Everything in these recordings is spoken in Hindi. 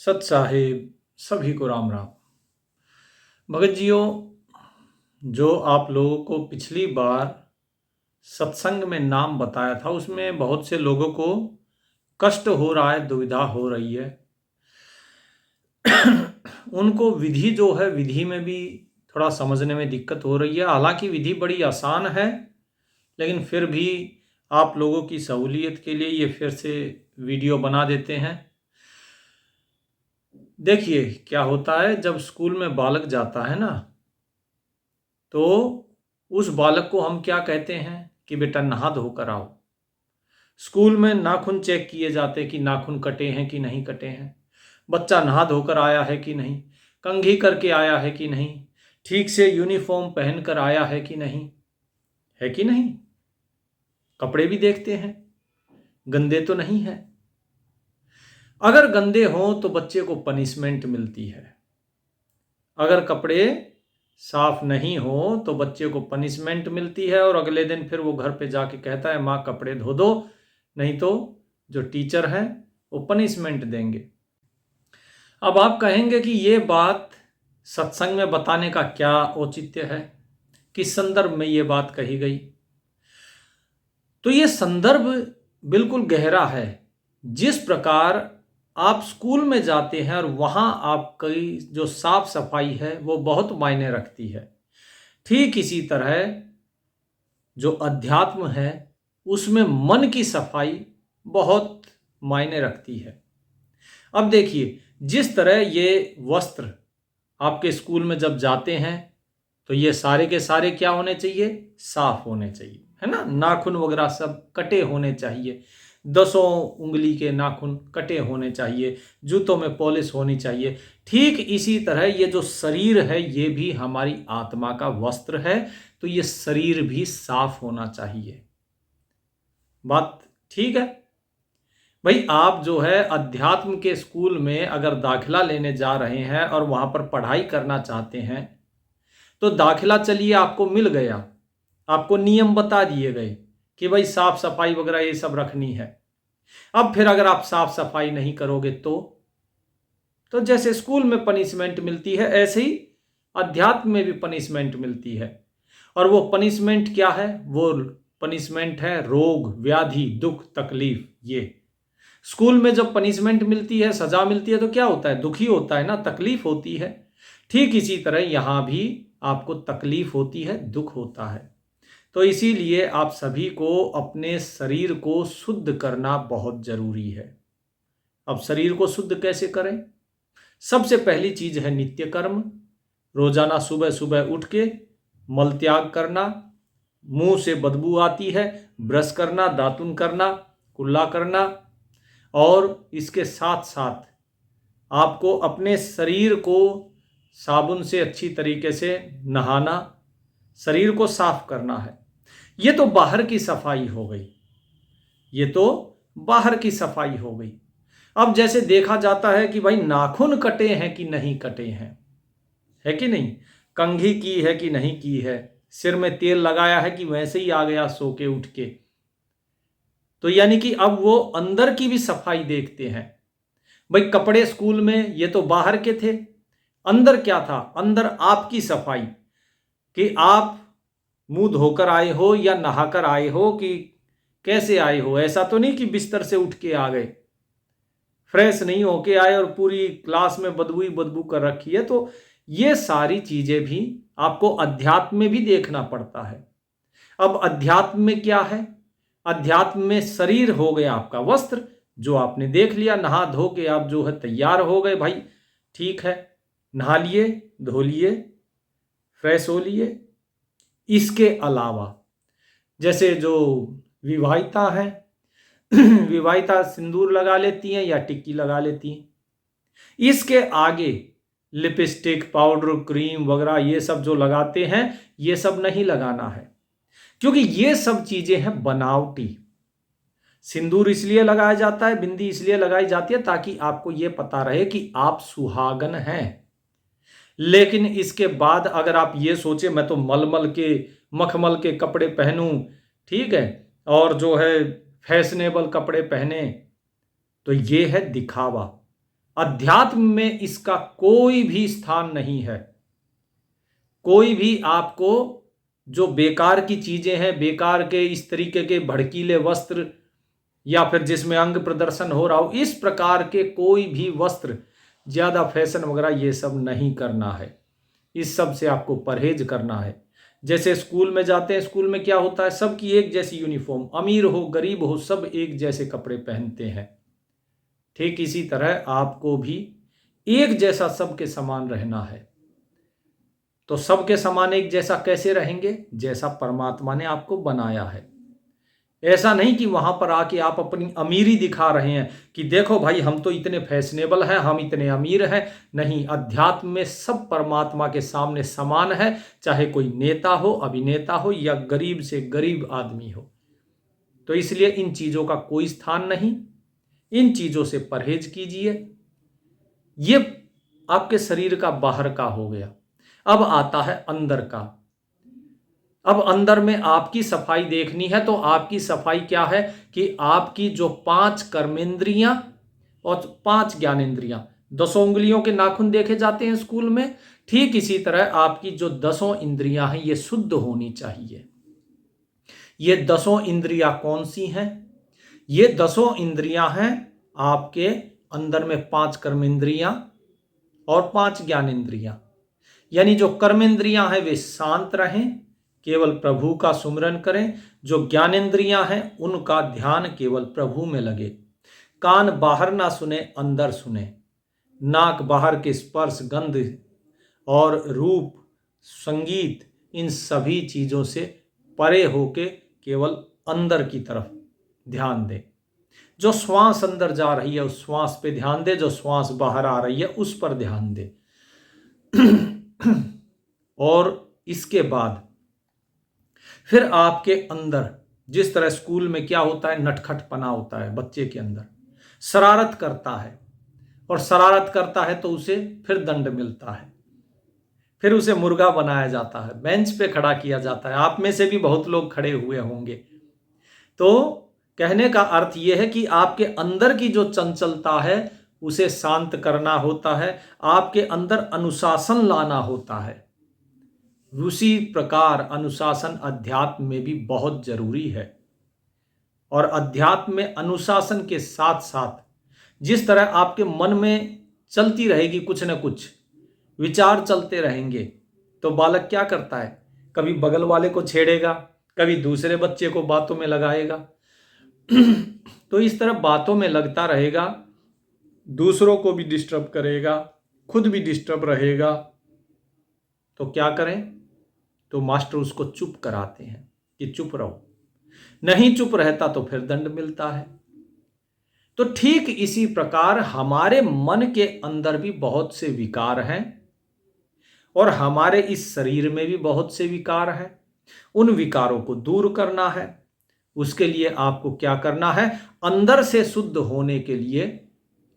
सत साहिब सभी को राम राम। भगत जियो, जो आप लोगों को पिछली बार सत्संग में नाम बताया था उसमें बहुत से लोगों को कष्ट हो रहा है, दुविधा हो रही है। उनको विधि जो है, विधि में भी थोड़ा समझने में दिक्कत हो रही है। हालांकि विधि बड़ी आसान है, लेकिन फिर भी आप लोगों की सहूलियत के लिए ये फिर से वीडियो बना देते हैं। देखिए क्या होता है, जब स्कूल में बालक जाता है ना, तो उस बालक को हम क्या कहते हैं कि बेटा नहा धोकर आओ। स्कूल में नाखून चेक किए जाते कि नाखून कटे हैं कि नहीं कटे हैं, बच्चा नहा धोकर आया है कि नहीं, कंघी करके आया है कि नहीं, ठीक से यूनिफॉर्म पहनकर आया है कि नहीं, है कि नहीं। कपड़े भी देखते हैं, गंदे तो नहीं है। अगर गंदे हों तो बच्चे को पनिशमेंट मिलती है। अगर कपड़े साफ नहीं हो तो बच्चे को पनिशमेंट मिलती है, और अगले दिन फिर वो घर पे जाके कहता है माँ कपड़े धो दो, नहीं तो जो टीचर हैं वो पनिशमेंट देंगे। अब आप कहेंगे कि ये बात सत्संग में बताने का क्या औचित्य है, किस संदर्भ में ये बात कही गई। तो ये संदर्भ बिल्कुल गहरा है। जिस प्रकार आप स्कूल में जाते हैं और वहाँ आपकी जो साफ सफाई है वो बहुत मायने रखती है, ठीक इसी तरह जो अध्यात्म है उसमें मन की सफाई बहुत मायने रखती है। अब देखिए, जिस तरह ये वस्त्र आपके स्कूल में जब जाते हैं तो ये सारे के सारे क्या होने चाहिए, साफ होने चाहिए, है ना। नाखून वगैरह सब कटे होने चाहिए, 10 उंगली के नाखून कटे होने चाहिए, जूतों में पॉलिश होनी चाहिए। ठीक इसी तरह ये जो शरीर है ये भी हमारी आत्मा का वस्त्र है, तो ये शरीर भी साफ होना चाहिए। बात ठीक है भाई। आप जो है अध्यात्म के स्कूल में अगर दाखिला लेने जा रहे हैं और वहां पर पढ़ाई करना चाहते हैं तो दाखिला चलिए आपको मिल गया, आपको नियम बता दिए गए कि भाई साफ सफाई वगैरह ये सब रखनी है। अब फिर अगर आप साफ सफाई नहीं करोगे तो जैसे स्कूल में पनिशमेंट मिलती है ऐसे ही अध्यात्म में भी पनिशमेंट मिलती है। और वो पनिशमेंट क्या है, वो पनिशमेंट है रोग व्याधि दुख तकलीफ। ये स्कूल में जब पनिशमेंट मिलती है, सजा मिलती है, तो क्या होता है, दुखी होता है ना, तकलीफ होती है। ठीक इसी तरह यहां भी आपको तकलीफ होती है, दुख होता है। तो इसीलिए आप सभी को अपने शरीर को शुद्ध करना बहुत जरूरी है। अब शरीर को शुद्ध कैसे करें? सबसे पहली चीज है नित्य कर्म। रोजाना सुबह सुबह उठ के मल त्याग करना, मुंह से बदबू आती है, ब्रश करना, दातुन करना, कुल्ला करना, और इसके साथ साथ आपको अपने शरीर को साबुन से अच्छी तरीके से नहाना, शरीर को साफ करना है। ये तो बाहर की सफाई हो गई, ये तो बाहर की सफाई हो गई। अब जैसे देखा जाता है कि भाई नाखून कटे हैं कि नहीं कटे हैं, है कि नहीं, कंघी की है कि नहीं की है, सिर में तेल लगाया है कि वैसे ही आ गया सो के उठ के। तो यानी कि अब वो अंदर की भी सफाई देखते हैं। भाई कपड़े स्कूल में ये तो बाहर के थे, अंदर क्या था, अंदर आपकी सफाई, कि आप मुंह धोकर आए हो या नहाकर आए हो कि कैसे आए हो। ऐसा तो नहीं कि बिस्तर से उठ के आ गए, फ्रेश नहीं होके आए और पूरी क्लास में बदबू ही बदबू कर रखी है। तो ये सारी चीजें भी आपको अध्यात्म में भी देखना पड़ता है। अब अध्यात्म में क्या है, अध्यात्म में शरीर हो गया आपका वस्त्र, जो आपने देख लिया, नहा धो के आप जो है तैयार हो गए भाई, ठीक है, नहा लिए, धो लिए, फ्रेश हो लिए। इसके अलावा जैसे जो विवाहिता है विवाहिता सिंदूर लगा लेती हैं या टिक्की लगा लेती हैं। इसके आगे लिपस्टिक, पाउडर, क्रीम वगैरह ये सब जो लगाते हैं, ये सब नहीं लगाना है, क्योंकि ये सब चीजें हैं बनावटी। सिंदूर इसलिए लगाया जाता है, बिंदी इसलिए लगाई जाती है ताकि आपको यह पता रहे कि आप सुहागन हैं। लेकिन इसके बाद अगर आप ये सोचे मैं तो मलमल के, मखमल के कपड़े पहनूं, ठीक है, और जो है फैशनेबल कपड़े पहने, तो ये है दिखावा। अध्यात्म में इसका कोई भी स्थान नहीं है। कोई भी आपको जो बेकार की चीजें हैं, बेकार के इस तरीके के भड़कीले वस्त्र या फिर जिसमें अंग प्रदर्शन हो रहा हो, इस प्रकार के कोई भी वस्त्र, ज्यादा फैशन वगैरह ये सब नहीं करना है। इस सब से आपको परहेज करना है। जैसे स्कूल में जाते हैं, स्कूल में क्या होता है, सबकी एक जैसी यूनिफॉर्म, अमीर हो गरीब हो सब एक जैसे कपड़े पहनते हैं। ठीक इसी तरह आपको भी एक जैसा सबके समान रहना है। तो सबके समान एक जैसा कैसे रहेंगे? जैसा परमात्मा ने आपको बनाया है। ऐसा नहीं कि वहां पर आके आप अपनी अमीरी दिखा रहे हैं कि देखो भाई हम तो इतने फैशनेबल हैं, हम इतने अमीर हैं। नहीं, अध्यात्म में सब परमात्मा के सामने समान है, चाहे कोई नेता हो, अभिनेता हो या गरीब से गरीब आदमी हो। तो इसलिए इन चीजों का कोई स्थान नहीं। इन चीजों से परहेज कीजिए। ये आपके शरीर का बाहर का हो गया। अब आता है अंदर का। अब अंदर में आपकी सफाई देखनी है। तो आपकी सफाई क्या है कि आपकी जो 5 कर्मेंद्रियां और 5 ज्ञानेंद्रियां, 10 उंगलियों के नाखून देखे जाते हैं स्कूल में, ठीक इसी तरह आपकी जो 10 इंद्रियां हैं ये शुद्ध होनी चाहिए। ये 10 इंद्रियां कौन सी हैं? ये 10 इंद्रियां हैं आपके अंदर में 5 कर्मेंद्रियां और 5 ज्ञानेंद्रियां। यानी जो कर्मेंद्रियां हैं वे शांत रहें, केवल प्रभु का सुमिरन करें। जो ज्ञानेंद्रियां हैं उनका ध्यान केवल प्रभु में लगे। कान बाहर ना सुने, अंदर सुने। नाक बाहर के स्पर्श, गंध और रूप, संगीत, इन सभी चीजों से परे होके केवल अंदर की तरफ ध्यान दें। जो श्वास अंदर जा रही है उस श्वास पे ध्यान दे, जो श्वास बाहर आ रही है उस पर ध्यान दे। और इसके बाद फिर आपके अंदर, जिस तरह स्कूल में क्या होता है, नटखटपना होता है बच्चे के अंदर, शरारत करता है, और शरारत करता है तो उसे फिर दंड मिलता है, फिर उसे मुर्गा बनाया जाता है, बेंच पे खड़ा किया जाता है। आप में से भी बहुत लोग खड़े हुए होंगे। तो कहने का अर्थ यह है कि आपके अंदर की जो चंचलता है उसे शांत करना होता है, आपके अंदर अनुशासन लाना होता है। उसी प्रकार अनुशासन अध्यात्म में भी बहुत जरूरी है। और अध्यात्म में अनुशासन के साथ साथ जिस तरह आपके मन में चलती रहेगी कुछ न कुछ विचार चलते रहेंगे, तो बालक क्या करता है, कभी बगल वाले को छेड़ेगा, कभी दूसरे बच्चे को बातों में लगाएगा। तो इस तरह बातों में लगता रहेगा, दूसरों को भी डिस्टर्ब करेगा, खुद भी डिस्टर्ब रहेगा। तो क्या करें? तो मास्टर उसको चुप कराते हैं कि चुप रहो। नहीं चुप रहता तो फिर दंड मिलता है। तो ठीक इसी प्रकार हमारे मन के अंदर भी बहुत से विकार हैं और हमारे इस शरीर में भी बहुत से विकार हैं। उन विकारों को दूर करना है। उसके लिए आपको क्या करना है? अंदर से शुद्ध होने के लिए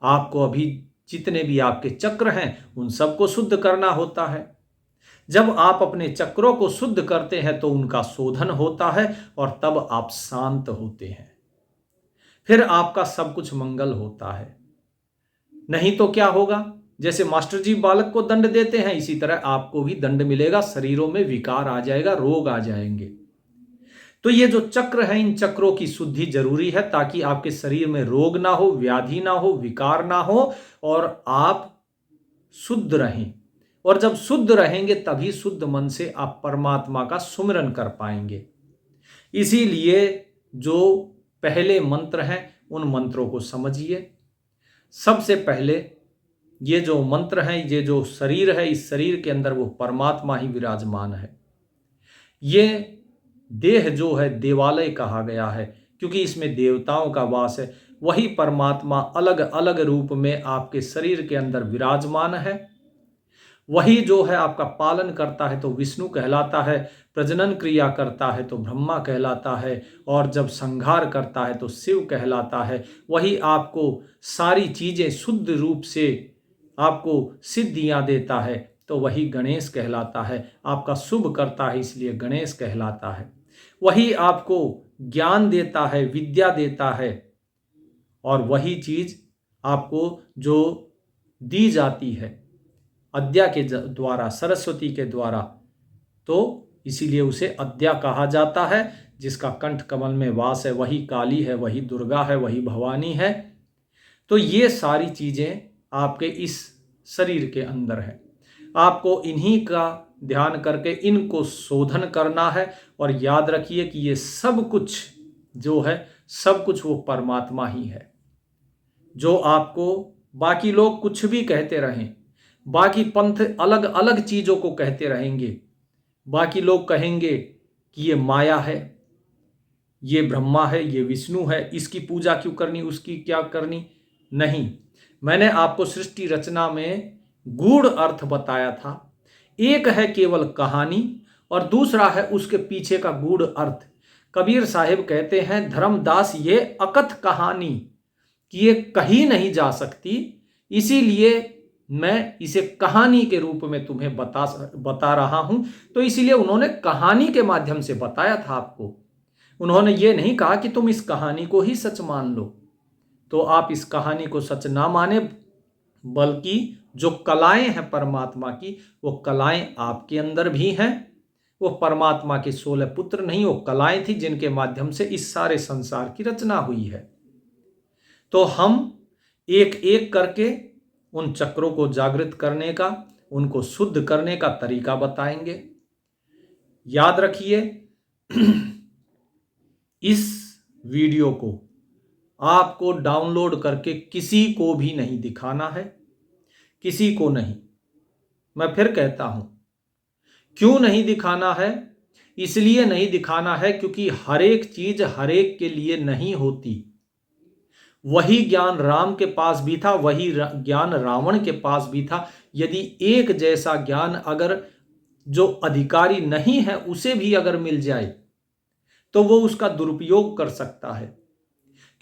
आपको अभी जितने भी आपके चक्र हैं उन सबको शुद्ध करना होता है। जब आप अपने चक्रों को शुद्ध करते हैं तो उनका शोधन होता है और तब आप शांत होते हैं। फिर आपका सब कुछ मंगल होता है। नहीं तो क्या होगा? जैसे मास्टर जी बालक को दंड देते हैं, इसी तरह आपको भी दंड मिलेगा, शरीरों में विकार आ जाएगा, रोग आ जाएंगे। तो ये जो चक्र है, इन चक्रों की शुद्धि जरूरी है ताकि आपके शरीर में रोग ना हो, व्याधि ना हो, विकार ना हो और आप शुद्ध रहें। और जब शुद्ध रहेंगे तभी शुद्ध मन से आप परमात्मा का सुमिरन कर पाएंगे। इसीलिए जो पहले मंत्र हैं उन मंत्रों को समझिए। सबसे पहले ये जो मंत्र हैं, ये जो शरीर है, इस शरीर के अंदर वो परमात्मा ही विराजमान है। ये देह जो है देवालय कहा गया है क्योंकि इसमें देवताओं का वास है। वही परमात्मा अलग अलग रूप में आपके शरीर के अंदर विराजमान है। वही जो है आपका पालन करता है तो विष्णु कहलाता है, प्रजनन क्रिया करता है तो ब्रह्मा कहलाता है, और जब संहार करता है तो शिव कहलाता है। वही आपको सारी चीजें शुद्ध रूप से आपको सिद्धियां देता है तो वही गणेश कहलाता है। आपका शुभ करता है इसलिए गणेश कहलाता है। वही आपको ज्ञान देता है, विद्या देता है, और वही चीज आपको जो दी जाती है अद्या के द्वारा, सरस्वती के द्वारा, तो इसीलिए उसे अद्या कहा जाता है। जिसका कंठ कमल में वास है वही काली है, वही दुर्गा है, वही भवानी है। तो ये सारी चीजें आपके इस शरीर के अंदर है। आपको इन्हीं का ध्यान करके इनको शोधन करना है। और याद रखिए कि ये सब कुछ जो है, सब कुछ वो परमात्मा ही है। जो आपको बाकी लोग कुछ भी कहते रहें, बाकी पंथ अलग अलग चीजों को कहते रहेंगे, बाकी लोग कहेंगे कि ये माया है, ये ब्रह्मा है, ये विष्णु है, इसकी पूजा क्यों करनी, उसकी क्या करनी। नहीं, मैंने आपको सृष्टि रचना में गूढ़ अर्थ बताया था। एक है केवल कहानी और दूसरा है उसके पीछे का गूढ़ अर्थ। कबीर साहिब कहते हैं, धर्मदास ये अकथ कहानी कि ये कही नहीं जा सकती, इसीलिए मैं इसे कहानी के रूप में तुम्हें बता रहा हूं। तो इसीलिए उन्होंने कहानी के माध्यम से बताया था आपको। उन्होंने ये नहीं कहा कि तुम इस कहानी को ही सच मान लो। तो आप इस कहानी को सच ना माने, बल्कि जो कलाएं हैं परमात्मा की, वो कलाएं आपके अंदर भी हैं। वो परमात्मा के 16 पुत्र नहीं, वो कलाएं थी जिनके माध्यम से इस सारे संसार की रचना हुई है। तो हम एक एक करके उन चक्रों को जागृत करने का, उनको शुद्ध करने का तरीका बताएंगे। याद रखिए, इस वीडियो को आपको डाउनलोड करके किसी को भी नहीं दिखाना है, किसी को नहीं। मैं फिर कहता हूं, क्यों नहीं दिखाना है? इसलिए नहीं दिखाना है क्योंकि हर एक चीज हर एक के लिए नहीं होती। वही ज्ञान राम के पास भी था, वही ज्ञान रावण के पास भी था। यदि एक जैसा ज्ञान अगर जो अधिकारी नहीं है उसे भी अगर मिल जाए तो वो उसका दुरुपयोग कर सकता है।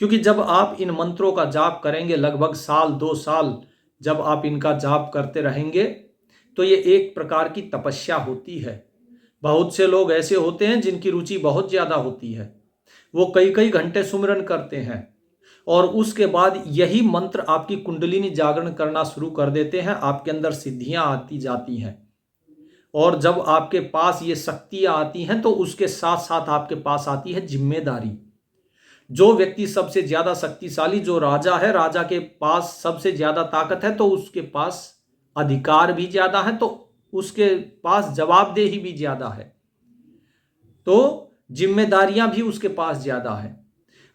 क्योंकि जब आप इन मंत्रों का जाप करेंगे, लगभग साल 2 साल जब आप इनका जाप करते रहेंगे, तो ये एक प्रकार की तपस्या होती है। बहुत से लोग ऐसे होते हैं जिनकी रुचि बहुत ज्यादा होती है, वो कई कई घंटे सुमिरन करते हैं और उसके बाद यही मंत्र आपकी कुंडलिनी जागरण करना शुरू कर देते हैं। आपके अंदर सिद्धियां आती जाती हैं और जब आपके पास ये शक्तियां आती हैं तो उसके साथ साथ आपके पास आती है जिम्मेदारी। जो व्यक्ति सबसे ज्यादा शक्तिशाली, जो राजा है, राजा के पास सबसे ज्यादा ताकत है, तो उसके पास अधिकार भी ज्यादा है, तो उसके पास जवाबदेही भी ज्यादा है, तो जिम्मेदारियां भी उसके पास ज्यादा है।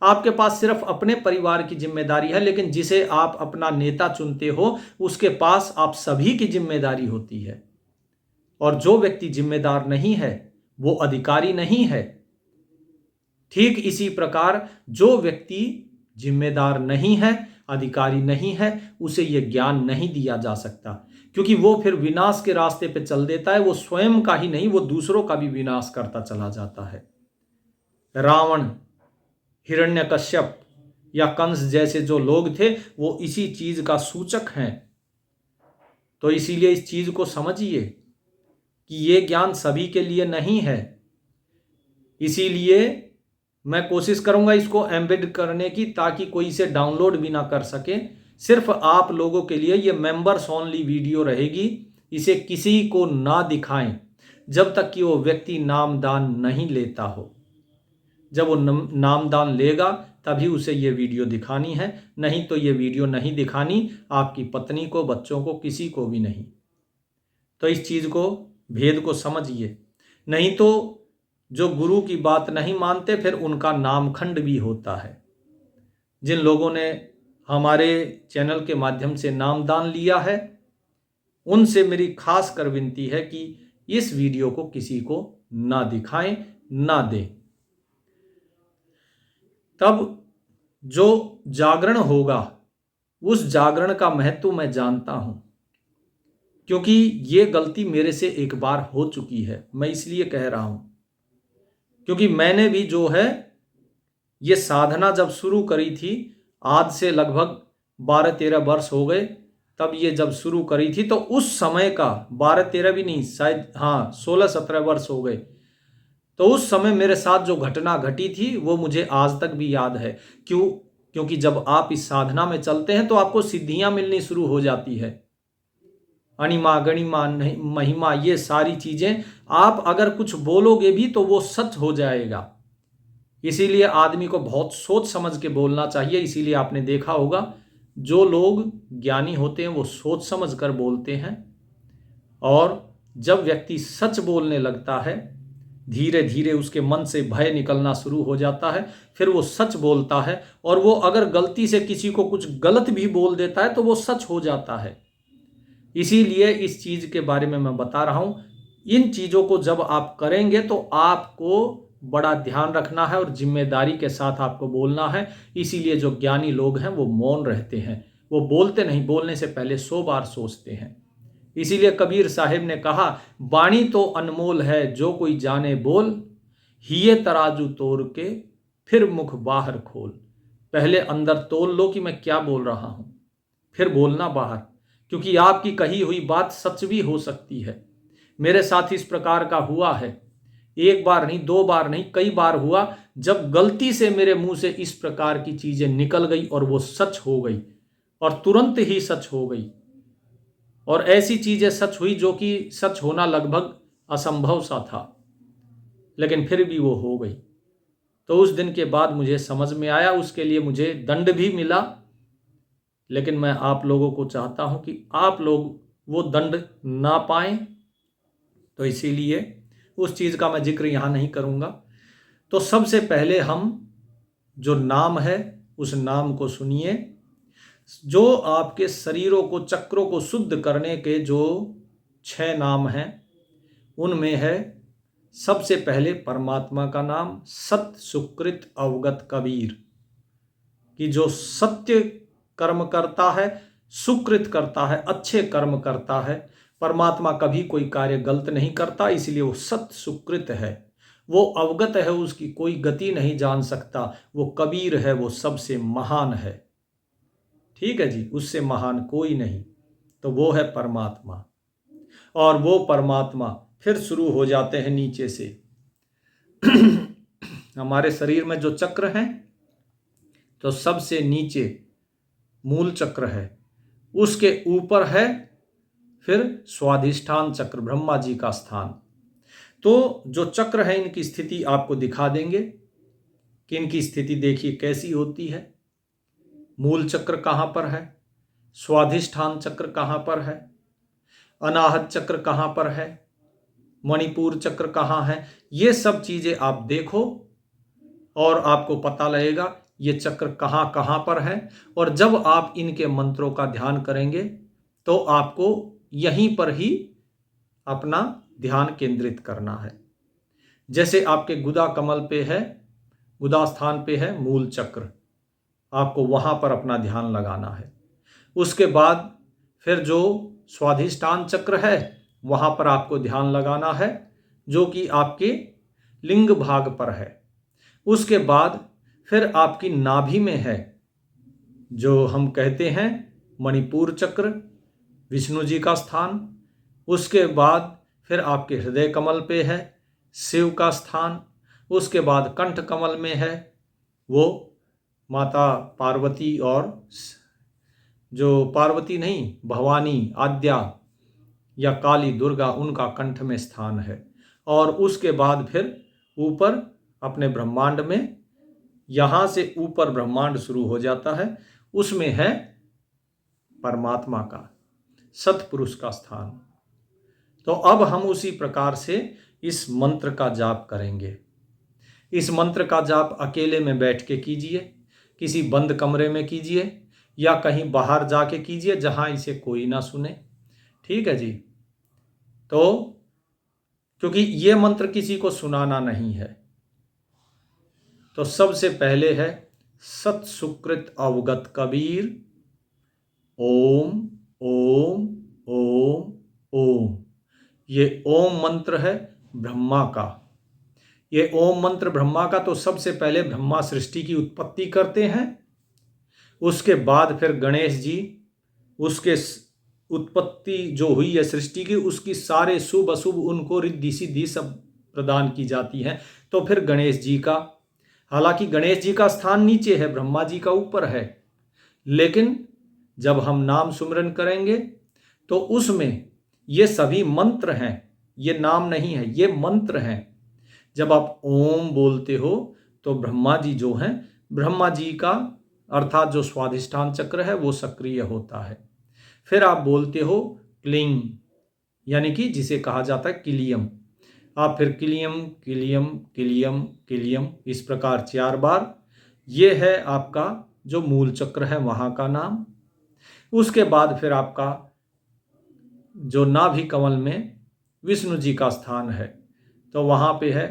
आपके पास सिर्फ अपने परिवार की जिम्मेदारी है, लेकिन जिसे आप अपना नेता चुनते हो उसके पास आप सभी की जिम्मेदारी होती है। और जो व्यक्ति जिम्मेदार नहीं है वो अधिकारी नहीं है। ठीक इसी प्रकार जो व्यक्ति जिम्मेदार नहीं है, अधिकारी नहीं है, उसे यह ज्ञान नहीं दिया जा सकता, क्योंकि वो फिर विनाश के रास्ते पे चल देता है। वो स्वयं का ही नहीं, वो दूसरों का भी विनाश करता चला जाता है। रावण, हिरण्यकश्यप या कंस जैसे जो लोग थे वो इसी चीज का सूचक हैं। तो इसीलिए इस चीज को समझिए कि ये ज्ञान सभी के लिए नहीं है। इसीलिए मैं कोशिश करूंगा इसको एम्बेड करने की, ताकि कोई इसे डाउनलोड भी ना कर सके। सिर्फ आप लोगों के लिए ये मेंबर्स ओनली वीडियो रहेगी। इसे किसी को ना दिखाएं जब तक कि वो व्यक्ति नामदान नहीं लेता हो। जब वो नामदान लेगा तभी उसे ये वीडियो दिखानी है, नहीं तो ये वीडियो नहीं दिखानी आपकी पत्नी को, बच्चों को, किसी को भी नहीं। तो इस चीज को, भेद को समझिए। नहीं तो जो गुरु की बात नहीं मानते फिर उनका नामखंड भी होता है। जिन लोगों ने हमारे चैनल के माध्यम से नामदान लिया है उनसे मेरी खास कर विनती है कि इस वीडियो को किसी को ना दिखाएं, ना दें। तब जो जागरण होगा उस जागरण का महत्व मैं जानता हूं, क्योंकि ये गलती मेरे से एक बार हो चुकी है। मैं इसलिए कह रहा हूं क्योंकि मैंने भी जो है ये साधना जब शुरू करी थी, आज से लगभग 12-13 वर्ष हो गए। तब ये जब शुरू करी थी तो उस समय का 12-13 भी नहीं, शायद 16-17 वर्ष हो गए। तो उस समय मेरे साथ जो घटना घटी थी वो मुझे आज तक भी याद है। क्यों? क्योंकि जब आप इस साधना में चलते हैं तो आपको सिद्धियां मिलनी शुरू हो जाती है। अणिमा गणिमा महिमा, ये सारी चीजें आप अगर कुछ बोलोगे भी तो वो सच हो जाएगा। इसीलिए आदमी को बहुत सोच समझ के बोलना चाहिए। इसीलिए आपने देखा होगा जो लोग ज्ञानी होते हैं वो सोच समझ कर बोलते हैं, और जब व्यक्ति सच बोलने लगता है धीरे धीरे उसके मन से भय निकलना शुरू हो जाता है, फिर वो सच बोलता है, और वो अगर गलती से किसी को कुछ गलत भी बोल देता है तो वो सच हो जाता है। इसीलिए इस चीज के बारे में मैं बता रहा हूं। इन चीजों को जब आप करेंगे तो आपको बड़ा ध्यान रखना है और जिम्मेदारी के साथ आपको बोलना है। इसीलिए जो ज्ञानी लोग हैं वो मौन रहते हैं, वो बोलते नहीं, बोलने से पहले 100 बार सोचते हैं। इसीलिए कबीर साहिब ने कहा, वाणी तो अनमोल है जो कोई जाने बोल, हिये तराजू तोड़ के फिर मुख बाहर खोल। पहले अंदर तोल लो कि मैं क्या बोल रहा हूं, फिर बोलना बाहर, क्योंकि आपकी कही हुई बात सच भी हो सकती है। मेरे साथ इस प्रकार का हुआ है, एक बार नहीं, 2 बार नहीं, कई बार हुआ, जब गलती से मेरे मुंह से इस प्रकार की चीजें निकल गई और वो सच हो गई, और तुरंत ही सच हो गई। और ऐसी चीजें सच हुई जो कि सच होना लगभग असंभव सा था, लेकिन फिर भी वो हो गई। तो उस दिन के बाद मुझे समझ में आया, उसके लिए मुझे दंड भी मिला, लेकिन मैं आप लोगों को चाहता हूं कि आप लोग वो दंड ना पाएं, तो इसीलिए उस चीज का मैं जिक्र यहां नहीं करूंगा। तो सबसे पहले हम जो नाम है उस नाम को सुनिए। जो आपके शरीरों को, चक्रों को शुद्ध करने के जो 6 नाम हैं, उनमें है सबसे पहले परमात्मा का नाम, सत सुकृत अवगत कबीर, कि जो सत्य कर्म करता है, सुकृत करता है, अच्छे कर्म करता है। परमात्मा कभी कोई कार्य गलत नहीं करता, इसलिए वो सत सुकृत है, वो अवगत है, उसकी कोई गति नहीं जान सकता, वो कबीर है, वो सबसे महान है। ठीक है जी, उससे महान कोई नहीं, तो वो है परमात्मा। और वो परमात्मा फिर शुरू हो जाते हैं नीचे से। हमारे शरीर में जो चक्र हैं, तो सबसे नीचे मूल चक्र है, उसके ऊपर है फिर स्वाधिष्ठान चक्र, ब्रह्मा जी का स्थान। तो जो चक्र है इनकी स्थिति आपको दिखा देंगे कि इनकी स्थिति देखिए कैसी होती है। मूल चक्र कहां पर है, स्वाधिष्ठान चक्र कहां पर है, अनाहत चक्र कहां पर है, मणिपुर चक्र कहां है, ये सब चीजें आप देखो और आपको पता लगेगा ये चक्र कहां कहां पर है। और जब आप इनके मंत्रों का ध्यान करेंगे तो आपको यहीं पर ही अपना ध्यान केंद्रित करना है। जैसे आपके गुदा कमल पे है, गुदा स्थान पे है मूल चक्र, आपको वहां पर अपना ध्यान लगाना है। उसके बाद फिर जो स्वाधिष्ठान चक्र है वहां पर आपको ध्यान लगाना है, जो कि आपके लिंग भाग पर है। उसके बाद फिर आपकी नाभि में है, जो हम कहते हैं मणिपुर चक्र, विष्णु जी का स्थान। उसके बाद फिर आपके हृदय कमल पे है शिव का स्थान। उसके बाद कंठ कमल में है वो माता पार्वती, और जो पार्वती नहीं, भवानी, आद्या या काली दुर्गा, उनका कंठ में स्थान है। और उसके बाद फिर ऊपर अपने ब्रह्मांड में, यहां से ऊपर ब्रह्मांड शुरू हो जाता है, उसमें है परमात्मा का, सतपुरुष का स्थान। तो अब हम उसी प्रकार से इस मंत्र का जाप करेंगे। इस मंत्र का जाप अकेले में बैठ के कीजिए, किसी बंद कमरे में कीजिए, या कहीं बाहर जाके कीजिए जहां इसे कोई ना सुने। ठीक है जी। तो क्योंकि ये मंत्र किसी को सुनाना नहीं है, तो सबसे पहले है सत सुकृत अवगत कबीर, ओम ओम ओम ओम। ये ओम मंत्र है ब्रह्मा का। ये ओम मंत्र ब्रह्मा का, तो सबसे पहले ब्रह्मा सृष्टि की उत्पत्ति करते हैं। उसके बाद फिर गणेश जी, उसके उत्पत्ति जो हुई है सृष्टि की, उसकी सारे शुभ अशुभ उनको रिद्धि सिद्धि सब प्रदान की जाती है। तो फिर गणेश जी का, हालांकि गणेश जी का स्थान नीचे है, ब्रह्मा जी का ऊपर है, लेकिन जब हम नाम सुमिरन करेंगे तो उसमें ये सभी मंत्र हैं, ये नाम नहीं है, ये मंत्र हैं। जब आप ओम बोलते हो तो ब्रह्मा जी जो हैं, ब्रह्मा जी का अर्थात जो स्वाधिष्ठान चक्र है वो सक्रिय होता है। फिर आप बोलते हो क्लिंग, यानी कि जिसे कहा जाता है किलियम। आप फिर किलियम किलियम किलियम किलियम इस प्रकार 4 बार, ये है आपका जो मूल चक्र है वहां का नाम। उसके बाद फिर आपका जो नाभि कमल में विष्णु जी का स्थान है तो वहां पे है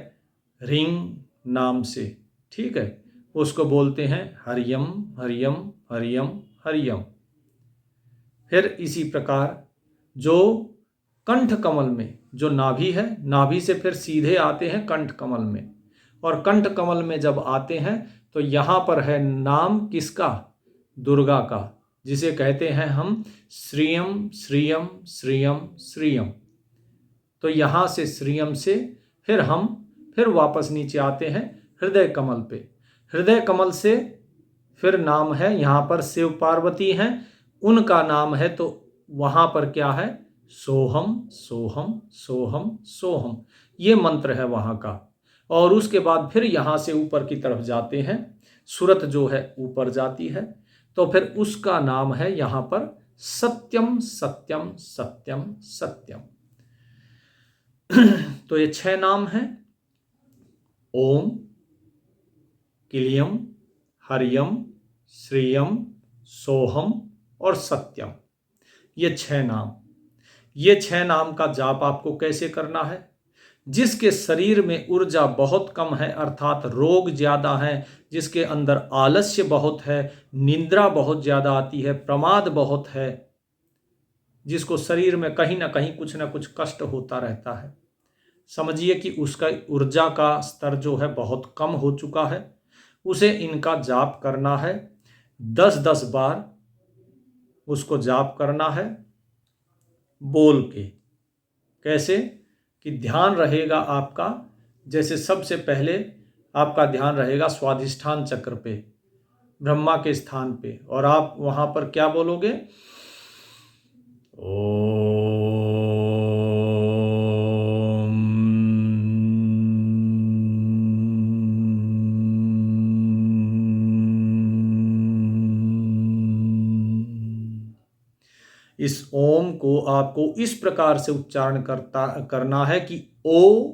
रिंग नाम से, ठीक है, उसको बोलते हैं हरियम हरियम हरियम हरियम। फिर इसी प्रकार जो कंठ कमल में जो नाभि है, नाभि से फिर सीधे आते हैं कंठ कमल में, और कंठ कमल में जब आते हैं तो यहां पर है नाम किसका, दुर्गा का, जिसे कहते हैं हम श्रीयम श्रीयम श्रीयम श्रीयम। तो यहां से श्रीयम से फिर वापस नीचे आते हैं हृदय कमल पे। हृदय कमल से फिर नाम है, यहां पर शिव पार्वती हैं, उनका नाम है, तो वहां पर क्या है, सोहम सोहम सोहम सोहम, ये मंत्र है वहां का। और उसके बाद फिर यहां से ऊपर की तरफ जाते हैं, सूरत जो है ऊपर जाती है, तो फिर उसका नाम है यहां पर सत्यम सत्यम सत्यम सत्यम। तो ये 6 नाम हैं, ओम, किलियम, हरियम, श्रीयम, सोहम और सत्यम, ये 6 नाम। ये 6 नाम का जाप आपको कैसे करना है, जिसके शरीर में ऊर्जा बहुत कम है, अर्थात रोग ज्यादा है, जिसके अंदर आलस्य बहुत है, निंद्रा बहुत ज्यादा आती है, प्रमाद बहुत है, जिसको शरीर में कहीं ना कहीं कुछ ना कुछ कष्ट होता रहता है, समझिए कि उसका ऊर्जा का स्तर जो है बहुत कम हो चुका है, उसे इनका जाप करना है। 10-10 बार उसको जाप करना है बोल के। कैसे कि ध्यान रहेगा आपका, जैसे सबसे पहले आपका ध्यान रहेगा स्वाधिष्ठान चक्र पे, ब्रह्मा के स्थान पे, और आप वहां पर क्या बोलोगे, ओम। इस ओम को आपको इस प्रकार से उच्चारण करना है कि ओ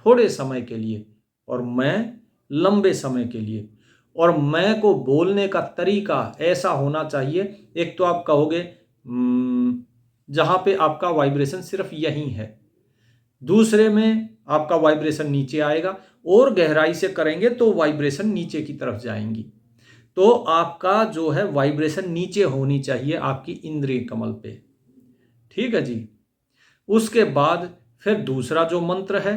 थोड़े समय के लिए और मैं लंबे समय के लिए, और मैं को बोलने का तरीका ऐसा होना चाहिए, एक तो आप कहोगे जहां पे आपका वाइब्रेशन सिर्फ यही है, दूसरे में आपका वाइब्रेशन नीचे आएगा, और गहराई से करेंगे तो वाइब्रेशन नीचे की तरफ जाएंगी। तो आपका जो है वाइब्रेशन नीचे होनी चाहिए आपकी इंद्रिय कमल पे, ठीक है जी। उसके बाद फिर दूसरा जो मंत्र है,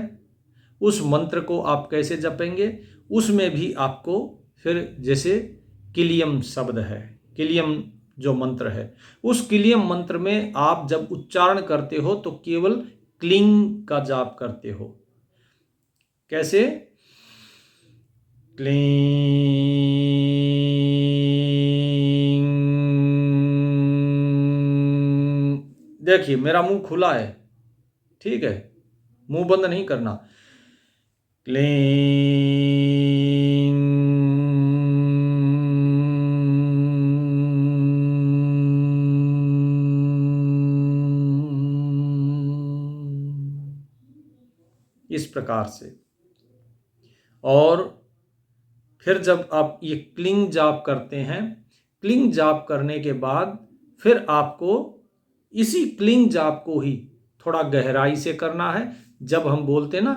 उस मंत्र को आप कैसे जपेंगे, उसमें भी आपको फिर जैसे किलियम शब्द है, किलियम जो मंत्र है, उस किलियम मंत्र में आप जब उच्चारण करते हो तो केवल क्लिंग का जाप करते हो। कैसे, क्लीं, देखिए मेरा मुंह खुला है, ठीक है, मुंह बंद नहीं करना, क्लीं। इस प्रकार से। और फिर जब आप ये क्लिंग जाप करते हैं, क्लिंग जाप करने के बाद फिर आपको इसी क्लिंग जाप को ही थोड़ा गहराई से करना है। जब हम बोलते हैं ना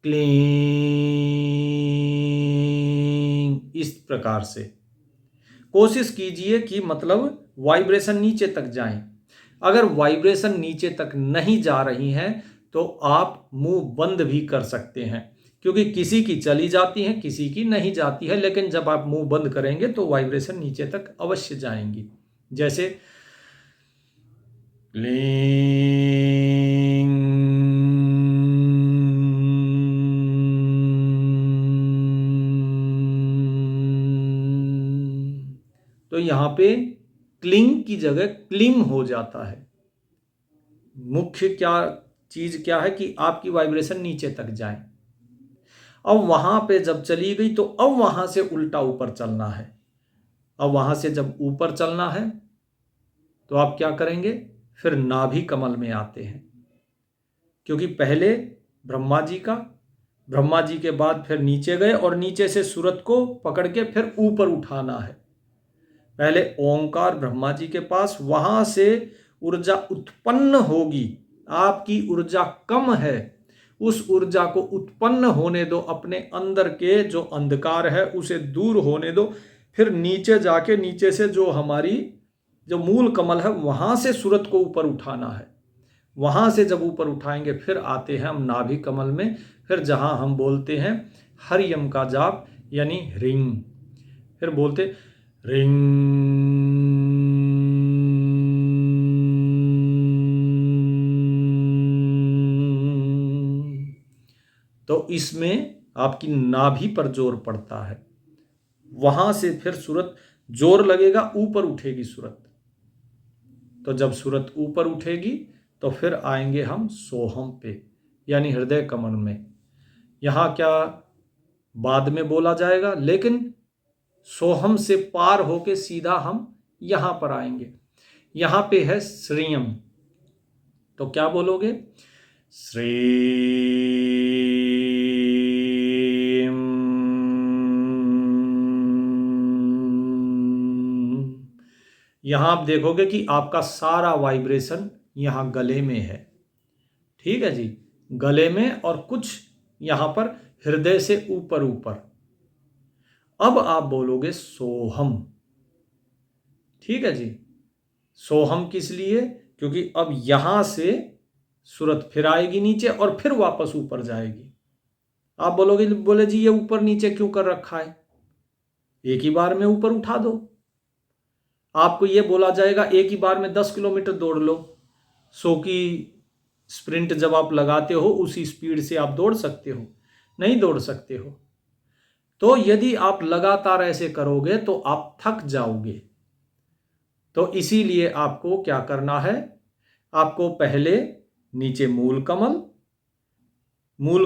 क्लिंग, इस प्रकार से कोशिश कीजिए कि मतलब वाइब्रेशन नीचे तक जाएं। अगर वाइब्रेशन नीचे तक नहीं जा रही है तो आप मुंह बंद भी कर सकते हैं, क्योंकि किसी की चली जाती है, किसी की नहीं जाती है, लेकिन जब आप मुंह बंद करेंगे तो वाइब्रेशन नीचे तक अवश्य जाएंगी। जैसे क्लीं। पे क्लिंग की जगह क्लिम हो जाता है। मुख्य चीज क्या है कि आपकी वाइब्रेशन नीचे तक जाए। अब वहां पे जब चली गई तो अब वहां से उल्टा ऊपर चलना है। अब वहां से जब ऊपर चलना है तो आप क्या करेंगे, फिर नाभि कमल में आते हैं, क्योंकि पहले ब्रह्मा जी के बाद फिर नीचे गए और नीचे से सूरत को पकड़ के फिर ऊपर उठाना है। पहले ओंकार ब्रह्मा जी के पास, वहां से ऊर्जा उत्पन्न होगी। आपकी ऊर्जा कम है, उस ऊर्जा को उत्पन्न होने दो, अपने अंदर के जो अंधकार है उसे दूर होने दो। फिर नीचे जाके नीचे से जो हमारी जो मूल कमल है वहां से सूरत को ऊपर उठाना है। वहां से जब ऊपर उठाएंगे फिर आते हैं हम नाभि कमल में, फिर जहां हम बोलते हैं हरियम का जाप यानी रिंग। फिर बोलते रिंग। तो इसमें आपकी नाभि पर जोर पड़ता है, वहां से फिर सूरत जोर लगेगा, ऊपर उठेगी सूरत। तो जब सूरत ऊपर उठेगी तो फिर आएंगे हम सोहम पे यानी हृदय कमल में। यहां क्या बाद में बोला जाएगा, लेकिन सोहम से पार होके सीधा हम यहां पर आएंगे। यहां पे है श्रीयम। तो क्या बोलोगे, श्री। यहां आप देखोगे कि आपका सारा वाइब्रेशन यहां गले में है। ठीक है जी, गले में और कुछ यहां पर हृदय से ऊपर ऊपर। अब आप बोलोगे सोहम। ठीक है जी, सोहम किस लिए, क्योंकि अब यहां से सूरत फिर आएगी नीचे और फिर वापस ऊपर जाएगी। आप बोलोगे बोले जी ये ऊपर नीचे क्यों कर रखा है, एक ही बार में ऊपर उठा दो। आपको ये बोला जाएगा एक ही बार में 10 किलोमीटर दौड़ लो। 100 की स्प्रिंट जब आप लगाते हो उसी स्पीड से आप दौड़ सकते हो, नहीं दौड़ सकते हो। तो यदि आप लगातार ऐसे करोगे तो आप थक जाओगे। तो इसीलिए आपको क्या करना है, आपको पहले नीचे मूल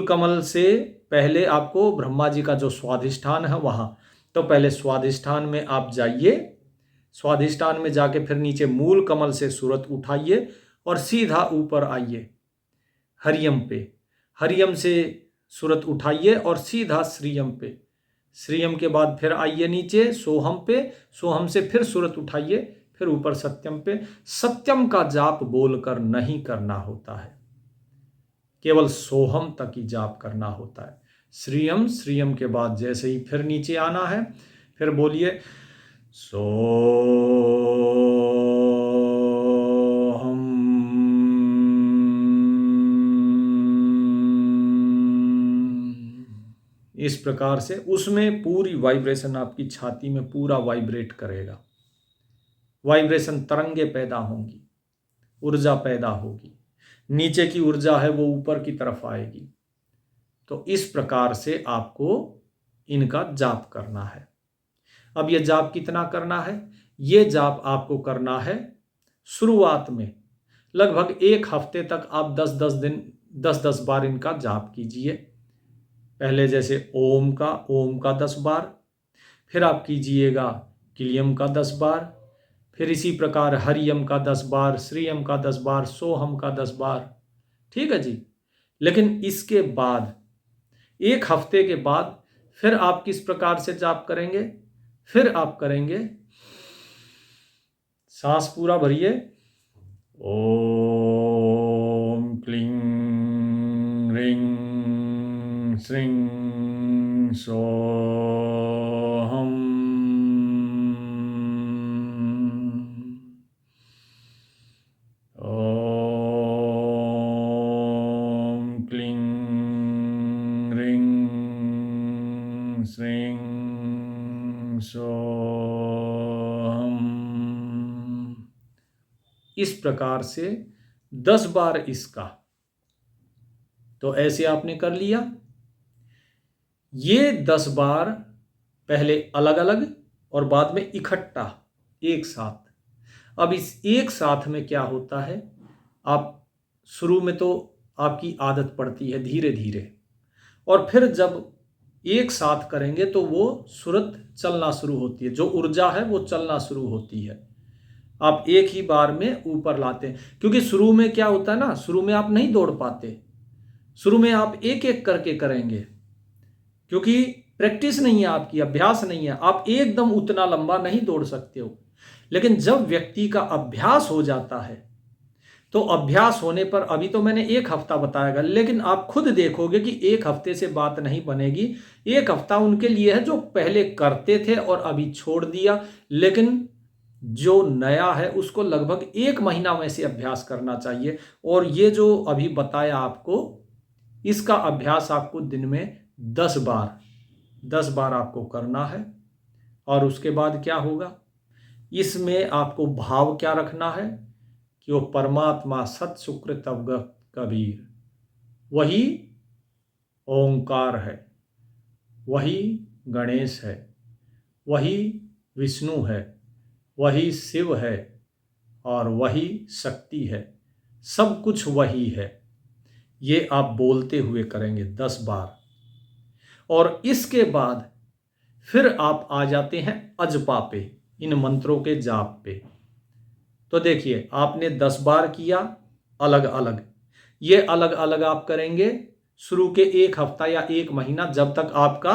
कमल से पहले आपको ब्रह्मा जी का जो स्वाधिष्ठान है वहां, तो पहले स्वाधिष्ठान में आप जाइए। स्वाधिष्ठान में जाके फिर नीचे मूल कमल से सूरत उठाइए और सीधा ऊपर आइए हरियम पे। हरियम से सूरत उठाइए और सीधा श्रीयम पे। श्रीयम के बाद फिर आइए नीचे सोहम पे। सोहम से फिर सूरत उठाइए, फिर ऊपर सत्यम पे। सत्यम का जाप बोलकर नहीं करना होता है, केवल सोहम तक ही जाप करना होता है। श्रीयम के बाद जैसे ही फिर नीचे आना है, फिर बोलिए सोहम। इस प्रकार से उसमें पूरी वाइब्रेशन आपकी छाती में पूरा वाइब्रेट करेगा। वाइब्रेशन तरंगे पैदा होंगी, ऊर्जा पैदा होगी, नीचे की ऊर्जा है वो ऊपर की तरफ आएगी। तो इस प्रकार से आपको इनका जाप करना है। अब ये जाप कितना करना है, ये जाप आपको करना है शुरुआत में लगभग 1 हफ्ते तक आप 10-10 बार इनका जाप कीजिए। पहले जैसे ओम का 10 बार, फिर आप कीजिएगा किलियम का 10 बार, फिर इसी प्रकार हरियम का 10 बार, श्रीयम का 10 बार, सोहम का 10 बार। ठीक है जी। लेकिन इसके बाद 1 हफ्ते के बाद फिर आप किस प्रकार से जाप करेंगे, फिर आप करेंगे सांस पूरा भरिए, ओम क्लीं रिंग श्रीं सोहम। ओम क्लीं रिंग श्रीं सोहम। इस प्रकार से 10 बार इसका। तो ऐसे आपने कर लिया। ये 10 बार पहले अलग अलग और बाद में इकट्ठा एक साथ। अब इस एक साथ में क्या होता है, आप शुरू में तो आपकी आदत पड़ती है धीरे धीरे, और फिर जब एक साथ करेंगे तो वो सूरत चलना शुरू होती है, जो ऊर्जा है वो चलना शुरू होती है। आप एक ही बार में ऊपर लाते हैं, क्योंकि शुरू में क्या होता है ना, शुरू में आप नहीं दौड़ पाते, शुरू में आप एक एक करके करेंगे, क्योंकि प्रैक्टिस नहीं है आपकी, अभ्यास नहीं है, आप एकदम उतना लंबा नहीं दौड़ सकते हो। लेकिन जब व्यक्ति का अभ्यास हो जाता है, तो अभ्यास होने पर, अभी तो मैंने एक हफ्ता बताया, लेकिन आप खुद देखोगे कि एक हफ्ते से बात नहीं बनेगी। एक हफ्ता उनके लिए है जो पहले करते थे और अभी छोड़ दिया, लेकिन जो नया है उसको लगभग एक महीना में से अभ्यास करना चाहिए। और ये जो अभी बताया आपको, इसका अभ्यास आपको दिन में 10 बार आपको करना है। और उसके बाद क्या होगा, इसमें आपको भाव क्या रखना है कि वो परमात्मा सत सुकृत अवगत कबीर, वही ओंकार है, वही गणेश है, वही विष्णु है, वही शिव है, और वही शक्ति है, सब कुछ वही है। ये आप बोलते हुए करेंगे 10 बार। और इसके बाद फिर आप आ जाते हैं अजपा पे, इन मंत्रों के जाप पे। तो देखिए, आपने 10 बार किया अलग अलग, ये अलग अलग आप करेंगे शुरू के एक हफ्ता या एक महीना, जब तक आपका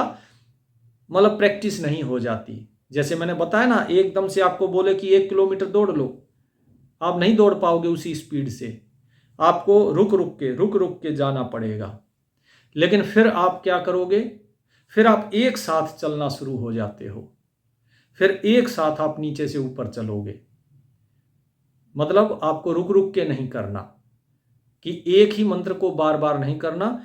मतलब प्रैक्टिस नहीं हो जाती। जैसे मैंने बताया ना, एकदम से आपको बोले कि 1 किलोमीटर दौड़ लो, आप नहीं दौड़ पाओगे उसी स्पीड से, आपको रुक रुक के जाना पड़ेगा। लेकिन फिर आप क्या करोगे, फिर आप एक साथ चलना शुरू हो जाते हो, फिर एक साथ आप नीचे से ऊपर चलोगे। मतलब आपको रुक रुक के नहीं करना, कि एक ही मंत्र को बार बार नहीं करना,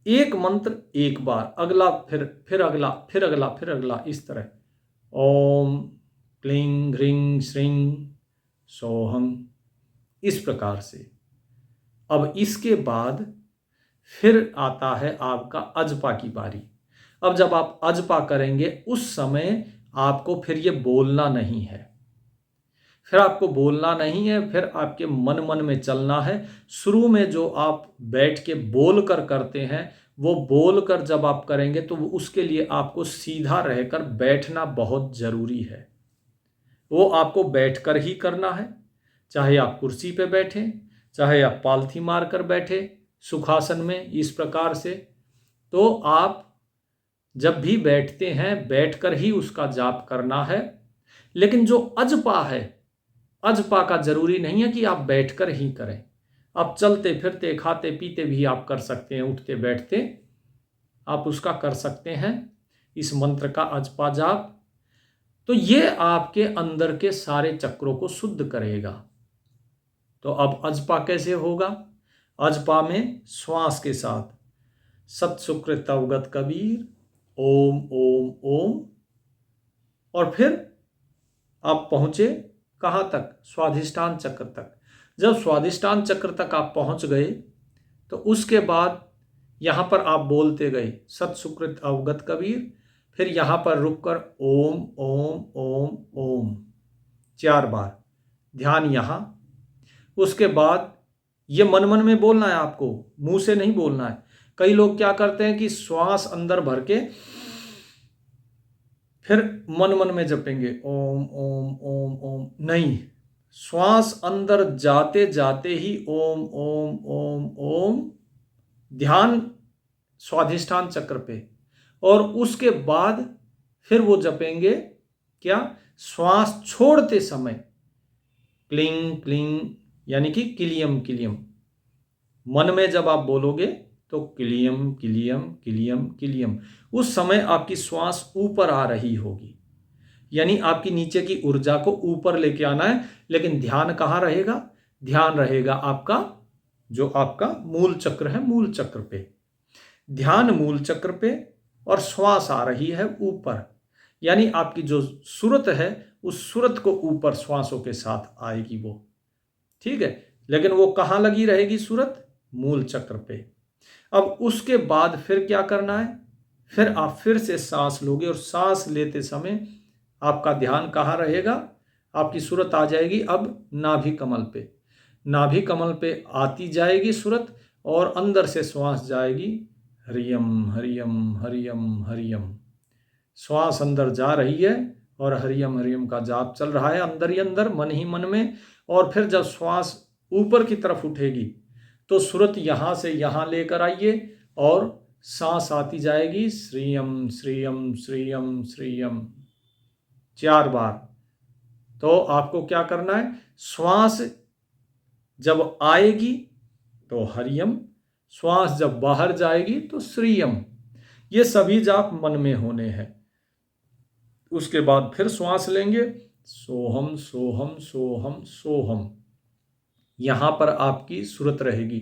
एक मंत्र एक बार, अगला फिर अगला, फिर अगला, फिर अगला, इस तरह। ओम क्लीं ह्रीं श्रीं सोहम, इस प्रकार से। अब इसके बाद फिर आता है आपका अजपा की बारी। अब जब आप अजपा करेंगे उस समय आपको फिर ये बोलना नहीं है, फिर आपको बोलना नहीं है, फिर आपके मन मन में चलना है। शुरू में जो आप बैठ के बोल कर करते हैं, वो बोल कर जब आप करेंगे तो उसके लिए आपको सीधा रहकर बैठना बहुत जरूरी है। वो आपको बैठकर ही करना है, चाहे आप कुर्सी पे बैठें, चाहे आप पालथी मार कर बैठे सुखासन में, इस प्रकार से। तो आप जब भी बैठते हैं बैठकर ही उसका जाप करना है। लेकिन जो अजपा है, अजपा का जरूरी नहीं है कि आप बैठकर ही करें, आप चलते फिरते खाते पीते भी आप कर सकते हैं, उठते बैठते आप उसका कर सकते हैं, इस मंत्र का अजपा जाप। तो ये आपके अंदर के सारे चक्रों को शुद्ध करेगा। तो अब अजपा कैसे होगा, अजपा में श्वास के साथ सत सुकृत अवगत कबीर, ओम ओम ओम। और फिर आप पहुंचे कहाँ तक, स्वाधिष्ठान चक्र तक। जब स्वाधिष्ठान चक्र तक आप पहुंच गए तो उसके बाद यहाँ पर आप बोलते गए सत सुकृत अवगत कबीर, फिर यहाँ पर रुककर ओम ओम ओम ओम 4 बार, ध्यान यहाँ। उसके बाद ये मन मन में बोलना है आपको, मुंह से नहीं बोलना है। कई लोग क्या करते हैं कि श्वास अंदर भर के फिर मन मन में जपेंगे ओम ओम ओम ओम, नहीं, श्वास अंदर जाते जाते ही ओम ओम ओम ओम, ध्यान स्वाधिष्ठान चक्र पे। और उसके बाद फिर वो जपेंगे क्या, श्वास छोड़ते समय क्लिंग क्लिंग, यानी कि किलियम किलियम। मन में जब आप बोलोगे तो किलियम किलियम किलियम किलियम, उस समय आपकी श्वास ऊपर आ रही होगी, यानी आपकी नीचे की ऊर्जा को ऊपर लेके आना है। लेकिन ध्यान कहाँ रहेगा, ध्यान रहेगा आपका जो आपका मूल चक्र है, मूल चक्र पे, ध्यान मूल चक्र पे, और श्वास आ रही है ऊपर, यानी आपकी जो सूरत है उस सूरत को ऊपर श्वासों के साथ आएगी वो, ठीक है। लेकिन वो कहाँ लगी रहेगी सूरत, मूल चक्र पे। अब उसके बाद फिर क्या करना है, फिर आप फिर से सांस लोगे, और सांस लेते समय आपका ध्यान कहाँ रहेगा, आपकी सूरत आ जाएगी अब नाभि कमल पे। नाभि कमल पे आती जाएगी सूरत और अंदर से श्वास जाएगी हरियम हरियम हरियम हरियम। श्वास अंदर जा रही है और हरियम हरियम का जाप चल रहा है अंदर ही अंदर, मन ही मन में। और फिर जब श्वास ऊपर की तरफ उठेगी तो सूरत यहाँ से यहाँ लेकर आइए और सांस आती जाएगी श्रीयम श्रीयम श्रीयम श्रीयम 4 बार। तो आपको क्या करना है, श्वास जब आएगी तो हरियम, श्वास जब बाहर जाएगी तो श्रीयम। ये सभी जाप मन में होने हैं। उसके बाद फिर श्वास लेंगे सोहम सोहम सोहम सोहम। यहां पर आपकी सूरत रहेगी।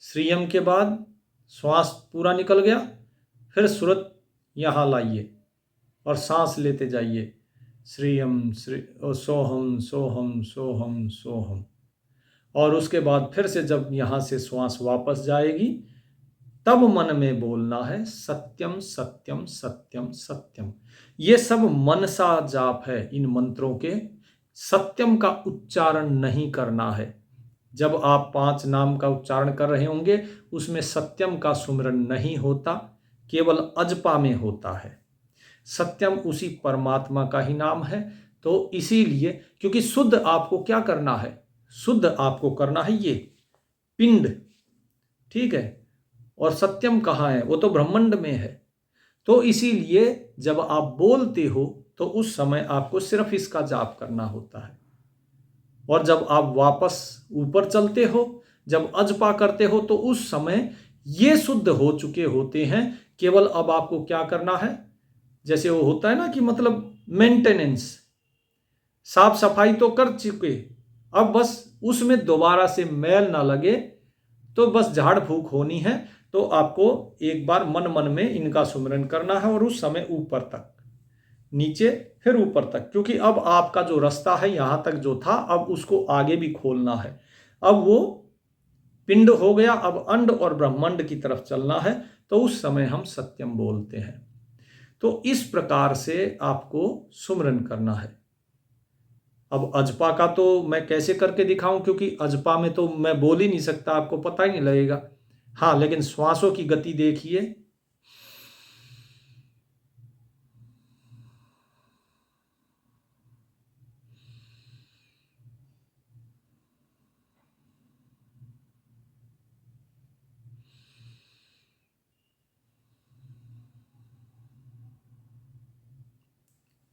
श्रीयम के बाद श्वास पूरा निकल गया, फिर सूरत यहां लाइए और सांस लेते जाइए श्रीयम श्री सोहम सोहम सोहम सोहम। और उसके बाद फिर से जब यहाँ से श्वास वापस जाएगी तब मन में बोलना है सत्यम सत्यम सत्यम सत्यम। ये सब मनसा जाप है। इन मंत्रों के सत्यम का उच्चारण नहीं करना है। जब आप 5 नाम का उच्चारण कर रहे होंगे उसमें सत्यम का सुमिरन नहीं होता, केवल अजपा में होता है। सत्यम उसी परमात्मा का ही नाम है। तो इसीलिए, क्योंकि शुद्ध आपको क्या करना है, शुद्ध आपको करना है ये पिंड, ठीक है। और सत्यम कहाँ है, वो तो ब्रह्मांड में है। तो इसीलिए जब आप बोलते हो तो उस समय आपको सिर्फ इसका जाप करना होता है। और जब आप वापस ऊपर चलते हो, जब अजपा करते हो, तो उस समय ये शुद्ध हो चुके होते हैं। केवल अब आपको क्या करना है, जैसे वो होता है ना कि मतलब मेंटेनेंस, साफ सफाई तो कर चुके, अब बस उसमें दोबारा से मैल ना लगे, तो बस झाड़ फूक होनी है। तो आपको एक बार मन मन में इनका सुमिरन करना है और उस समय ऊपर तक, नीचे फिर ऊपर तक, क्योंकि अब आपका जो रास्ता है यहां तक जो था अब उसको आगे भी खोलना है। अब वो पिंड हो गया, अब अंड और ब्रह्मांड की तरफ चलना है। तो उस समय हम सत्यम बोलते हैं। तो इस प्रकार से आपको सुमिरन करना है। अब अजपा का तो मैं कैसे करके दिखाऊं, क्योंकि अजपा में तो मैं बोल ही नहीं सकता, आपको पता ही नहीं लगेगा। हाँ, लेकिन श्वासों की गति देखिए।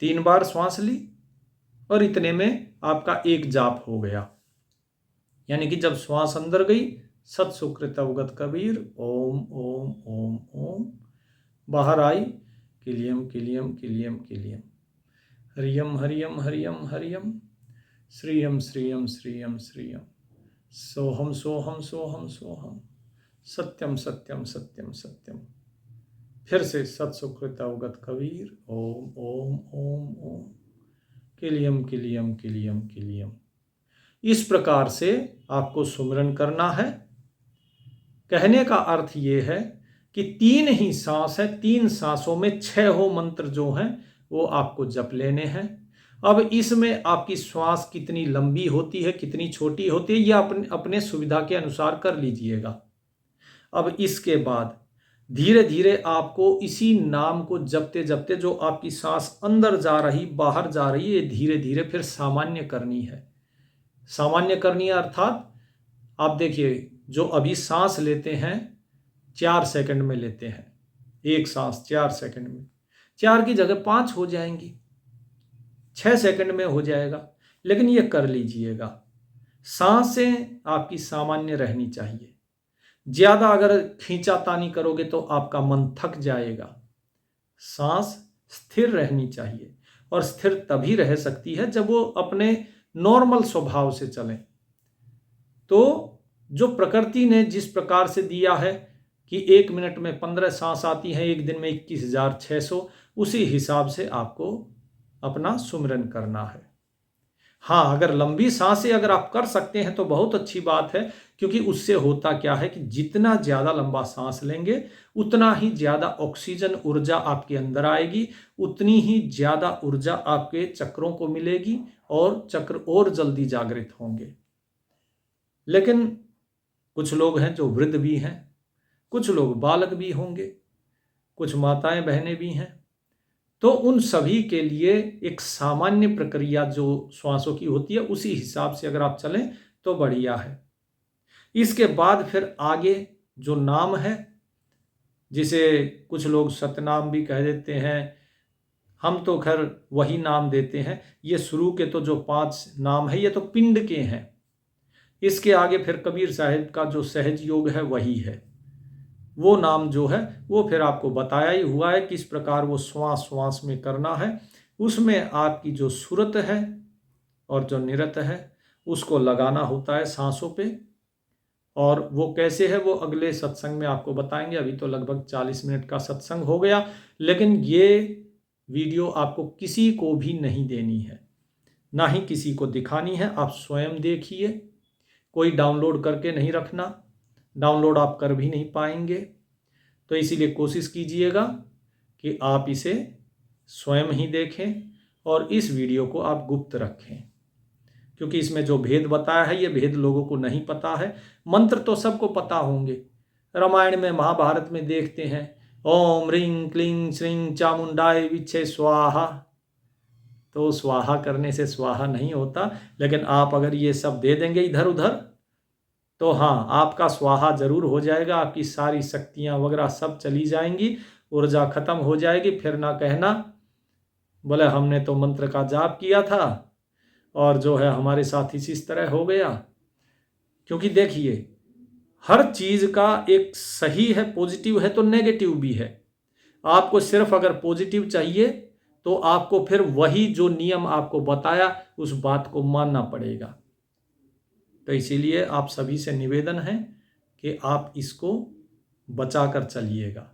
तीन बार श्वास ली और इतने में आपका एक जाप हो गया। यानी कि जब श्वास अंदर गई सत सुकृत अवगत कबीर ओम ओम ओम ओम, बाहर आई किलियम किलियम किलियम किलियम, हरियम हरियम हरियम हरियम, श्रीयम श्रीयम श्रीयम श्रीयम, सोहम सोहम सोहम सोहम, सत्यम सत्यम सत्यम सत्यम। फिर से सत सुकृत अवगत कबीर ओम ओम ओम ओम, किलियम किलियम किलियम किलियम। इस प्रकार से आपको सुमिरन करना है। कहने का अर्थ ये है कि 3 ही सांस है, 3 सांसों में 6 हो मंत्र जो हैं वो आपको जप लेने हैं। अब इसमें आपकी श्वास कितनी लंबी होती है, कितनी छोटी होती है, यह अपने सुविधा के अनुसार कर लीजिएगा। अब इसके बाद धीरे धीरे आपको इसी नाम को जपते जपते जो आपकी सांस अंदर जा रही बाहर जा रही है धीरे धीरे फिर सामान्य करनी है। सामान्य करनी है अर्थात आप देखिए, जो अभी सांस लेते हैं 4 सेकंड में लेते हैं, एक सांस 4 सेकंड में, 4 की जगह 5 हो जाएंगी, 6 सेकंड में हो जाएगा। लेकिन ये कर लीजिएगा। सांसें आपकी सामान्य रहनी चाहिए। ज्यादा अगर खींचातानी करोगे तो आपका मन थक जाएगा। सांस स्थिर रहनी चाहिए और स्थिर तभी रह सकती है जब वो अपने नॉर्मल स्वभाव से चले। तो जो प्रकृति ने जिस प्रकार से दिया है कि 1 मिनट में 15 सांस आती हैं, एक दिन में 21,600, उसी हिसाब से आपको अपना सुमिरन करना है। हाँ, अगर लंबी सांसें अगर आप कर सकते हैं तो बहुत अच्छी बात है, क्योंकि उससे होता क्या है कि जितना ज़्यादा लंबा सांस लेंगे उतना ही ज़्यादा ऑक्सीजन ऊर्जा आपके अंदर आएगी, उतनी ही ज़्यादा ऊर्जा आपके चक्रों को मिलेगी और चक्र और जल्दी जागृत होंगे। लेकिन कुछ लोग हैं जो वृद्ध भी हैं, कुछ लोग बालक भी होंगे, कुछ माताएं बहनें भी हैं। तो उन सभी के लिए एक सामान्य प्रक्रिया जो श्वासों की होती है उसी हिसाब से अगर आप चलें तो बढ़िया है। इसके बाद फिर आगे जो नाम है, जिसे कुछ लोग सतनाम भी कह देते हैं, हम तो खैर वही नाम देते हैं। ये शुरू के तो जो 5 नाम है ये तो पिंड के हैं। इसके आगे फिर कबीर साहिब का जो सहज योग है वही है। वो नाम जो है वो फिर आपको बताया ही हुआ है किस प्रकार वो श्वास श्वास में करना है। उसमें आपकी जो सुरत है और जो निरत है उसको लगाना होता है सांसों पे। और वो कैसे है वो अगले सत्संग में आपको बताएंगे। अभी तो लगभग 40 मिनट का सत्संग हो गया, लेकिन ये वीडियो आपको किसी को भी नहीं देनी है, ना ही किसी को दिखानी है। आप स्वयं देखिए, कोई डाउनलोड करके नहीं रखना, डाउनलोड आप कर भी नहीं पाएंगे। तो इसीलिए कोशिश कीजिएगा कि आप इसे स्वयं ही देखें और इस वीडियो को आप गुप्त रखें, क्योंकि इसमें जो भेद बताया है ये भेद लोगों को नहीं पता है। मंत्र तो सबको पता होंगे, रामायण में महाभारत में देखते हैं ओम ह्रीं क्लीं श्रीं चामुंडाय विच्छे स्वाहा। तो स्वाहा करने से स्वाहा नहीं होता, लेकिन आप अगर ये सब दे देंगे इधर उधर तो हाँ, आपका स्वाहा जरूर हो जाएगा। आपकी सारी शक्तियां वगैरह सब चली जाएंगी, ऊर्जा खत्म हो जाएगी। फिर ना कहना बोले हमने तो मंत्र का जाप किया था और जो है हमारे साथ इस तरह हो गया। क्योंकि देखिए, हर चीज का एक सही है, पॉजिटिव है तो नेगेटिव भी है। आपको सिर्फ अगर पॉजिटिव चाहिए तो आपको फिर वही जो नियम आपको बताया उस बात को मानना पड़ेगा। तो इसीलिए आप सभी से निवेदन है कि आप इसको बचा कर चलिएगा।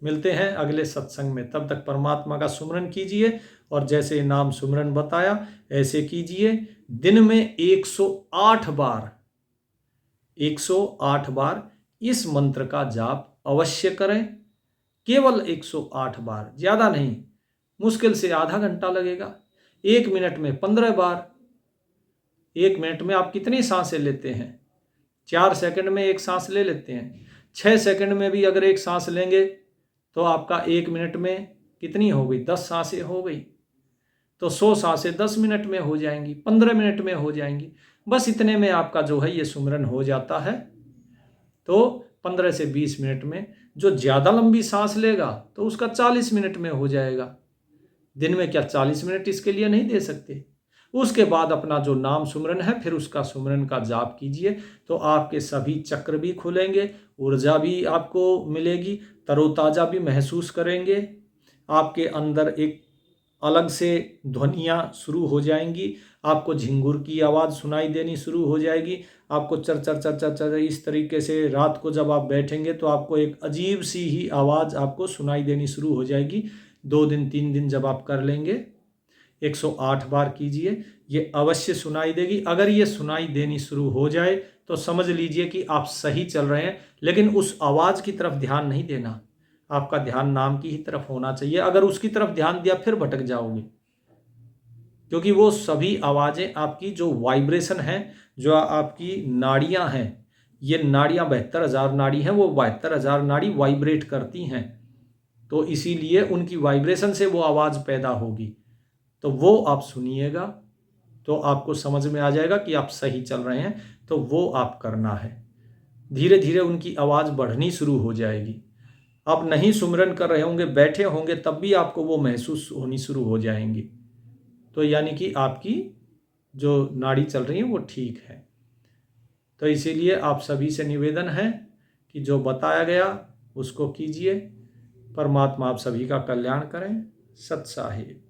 मिलते हैं अगले सत्संग में, तब तक परमात्मा का सुमरन कीजिए और जैसे नाम सुमरन बताया ऐसे कीजिए। दिन में 108 बार इस मंत्र का जाप अवश्य करें। केवल 108 बार, ज्यादा नहीं, मुश्किल से आधा घंटा लगेगा। 1 मिनट में 15 बार। 1 मिनट में आप कितनी सांसें लेते हैं? 4 सेकंड में एक सांस ले लेते हैं। 6 सेकंड में भी अगर एक सांस लेंगे तो आपका 1 मिनट में कितनी हो गई? 10 सांसें हो गई। तो 100 सांसें 10 मिनट में हो जाएंगी, 15 मिनट में हो जाएंगी। बस इतने में आपका जो है ये सुमरन हो जाता है। तो 15 से 20 मिनट में, जो ज़्यादा लंबी सांस लेगा तो उसका 40 मिनट में हो जाएगा। दिन में क्या 40 मिनट इसके लिए नहीं दे सकते? उसके बाद अपना जो नाम सुमरन है फिर उसका सुमरन का जाप कीजिए, तो आपके सभी चक्र भी खुलेंगे, ऊर्जा भी आपको मिलेगी, तरोताज़ा भी महसूस करेंगे। आपके अंदर एक अलग से ध्वनियाँ शुरू हो जाएंगी। आपको झिंगुर की आवाज़ सुनाई देनी शुरू हो जाएगी। आपको चर चर चर चर चर इस तरीके से रात को जब आप बैठेंगे तो आपको एक अजीब सी ही आवाज़ आपको सुनाई देनी शुरू हो जाएगी। 2 दिन 3 दिन जब आप कर लेंगे, 108 बार कीजिए, ये अवश्य सुनाई देगी। अगर ये सुनाई देनी शुरू हो जाए तो समझ लीजिए कि आप सही चल रहे हैं, लेकिन उस आवाज़ की तरफ ध्यान नहीं देना, आपका ध्यान नाम की ही तरफ होना चाहिए। अगर उसकी तरफ ध्यान दिया फिर भटक जाओगे, क्योंकि वो सभी आवाज़ें आपकी जो वाइब्रेशन है, जो आपकी नाड़ियाँ हैं, ये नाड़ियाँ 72,000 नाड़ी हैं, वो 72,000 नाड़ी वाइब्रेट करती हैं। तो इसीलिए उनकी वाइब्रेशन से वो आवाज़ पैदा होगी। तो वो आप सुनिएगा तो आपको समझ में आ जाएगा कि आप सही चल रहे हैं। तो वो आप करना है। धीरे धीरे उनकी आवाज़ बढ़नी शुरू हो जाएगी। आप नहीं सुमरन कर रहे होंगे, बैठे होंगे, तब भी आपको वो महसूस होनी शुरू हो जाएंगी। तो यानी कि आपकी जो नाड़ी चल रही है वो ठीक है। तो इसीलिए आप सभी से निवेदन है कि जो बताया गया उसको कीजिए। परमात्मा आप सभी का कल्याण करें। सत साहिब।